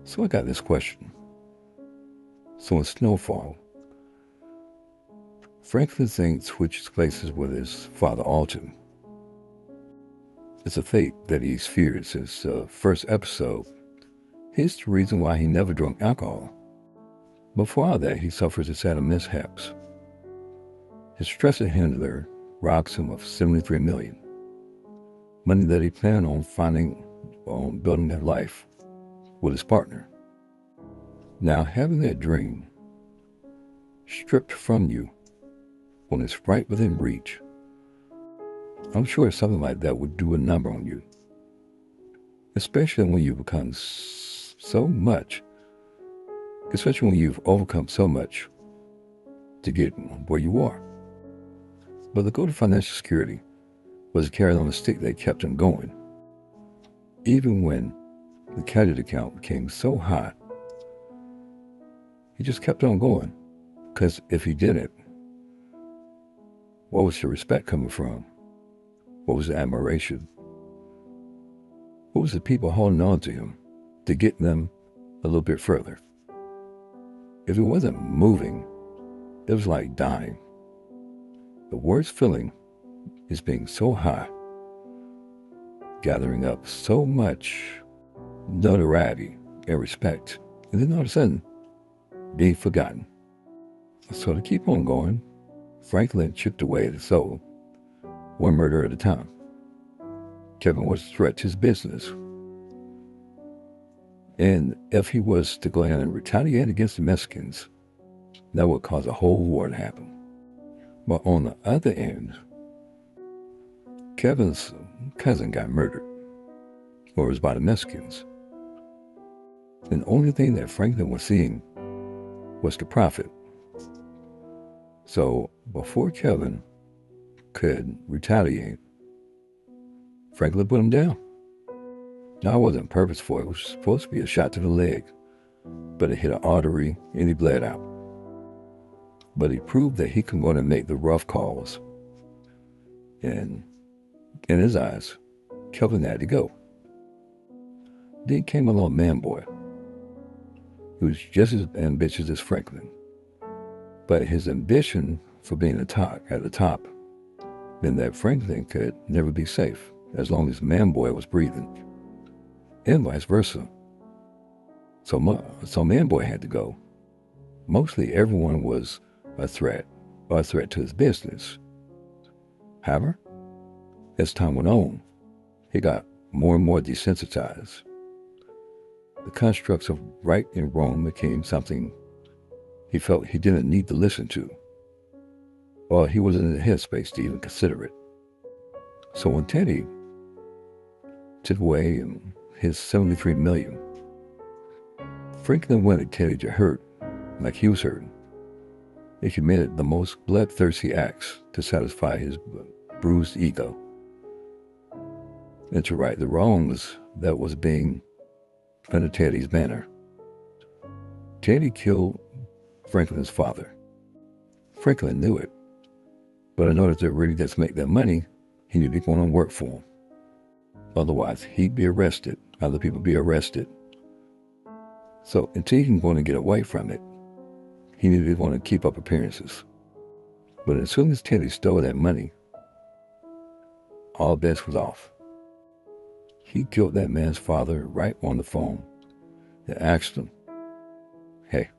So I got this question. So in Snowfall, Franklin Zane switches places with his father Alton. It's a fate that he's feared since the first episode. Here's the reason why he never drank alcohol. Before that, he suffers a set of mishaps. His trusted handler robs him of $73 million, money that he planned on finding on building that life with his partner. Now, having that dream stripped from you when it's right within reach, I'm sure something like that would do a number on you, especially when you become so much, especially when you've overcome so much to get where you are. But the goal to financial security was carried on a stick that kept him going. Even when the credit account became so high, he just kept on going. Because if he didn't, what was the respect coming from? What was the admiration? What was the people holding on to him to get them a little bit further? If it wasn't moving, it was like dying. The worst feeling is being so high, gathering up so much notoriety and respect, and then all of a sudden, being forgotten. So to keep on going, Franklin chipped away at his soul, one murder at a time. Kevin was a threat to his business. And if he was to go ahead and retaliate against the Mexicans, that would cause a whole war to happen. But on the other end, Kevin's cousin got murdered, or it was by the Mexicans. And the only thing that Franklin was seeing was the profit. So before Kevin could retaliate, Franklin put him down. Now, it wasn't purposeful. It was supposed to be a shot to the leg, but it hit an artery and he bled out. But he proved that he could go and make the rough calls. And in his eyes, Kevin had to go. Then came along Man Boy. He was just as ambitious as Franklin. But his ambition for being at the top meant that Franklin could never be safe as long as Man Boy was breathing. And vice versa. So Man Boy had to go. Mostly everyone was a threat to his business. However, as time went on, he got more and more desensitized. The constructs of right and wrong became something he felt he didn't need to listen to, or he wasn't in the headspace to even consider it. So when Teddy took away his $73 million, Franklin wanted Teddy to hurt like he was hurting. He committed the most bloodthirsty acts to satisfy his bruised ego and to right the wrongs that was being under Teddy's banner. Teddy killed Franklin's father. Franklin knew it, but in order to really just make that money, he needed to go on and work for him. Otherwise, he'd be arrested, other people be arrested. So until he can go and get away from it, he needed to want to keep up appearances. But as soon as Teddy stole that money, all bets was off. He killed that man's father right on the phone and asked him, hey,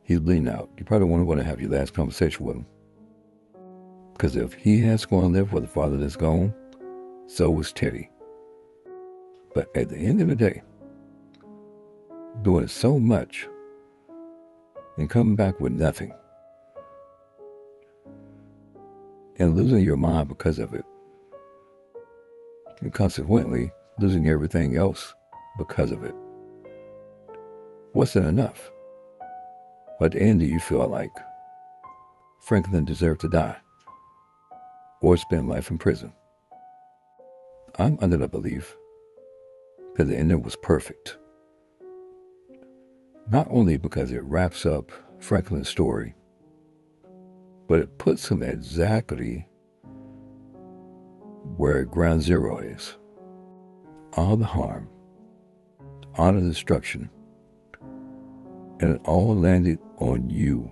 he's bleeding out. You probably want to have your last conversation with him. Because if he has to go and live with a father that's gone, so was Teddy. But at the end of the day, doing so much and coming back with nothing and losing your mind because of it, and consequently losing everything else because of it, wasn't enough. But at the end, do you feel like Franklin deserved to die or spend life in prison? I'm under the belief that the ending was perfect. Not only because it wraps up Franklin's story, but it puts him exactly where ground zero is. All the harm, all the destruction and it all landed on you.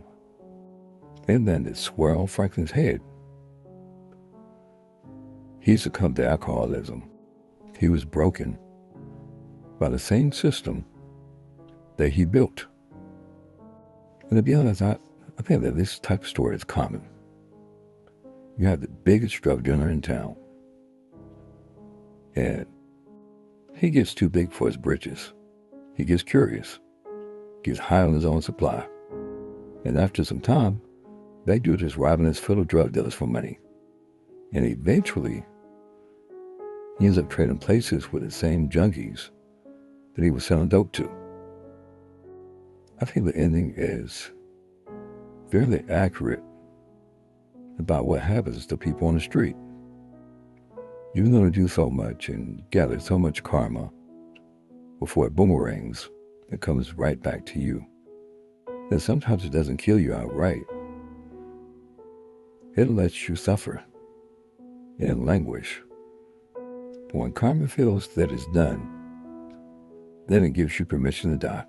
It landed square on Franklin's head. He succumbed to alcoholism. He was broken by the same system that he built. And to be honest, I think that this type of story is common. You have the biggest drug dealer in town, and he gets too big for his britches. He gets curious, gets high on his own supply, and after some time, they do this robbing his fellow drug dealers for money. And eventually, he ends up trading places with the same junkies that he was selling dope to. I think the ending is fairly accurate about what happens to people on the street. You're going to do so much and gather so much karma before it boomerangs. It comes right back to you. And sometimes it doesn't kill you outright. It lets you suffer and languish. But when karma feels that it's done, then it gives you permission to die.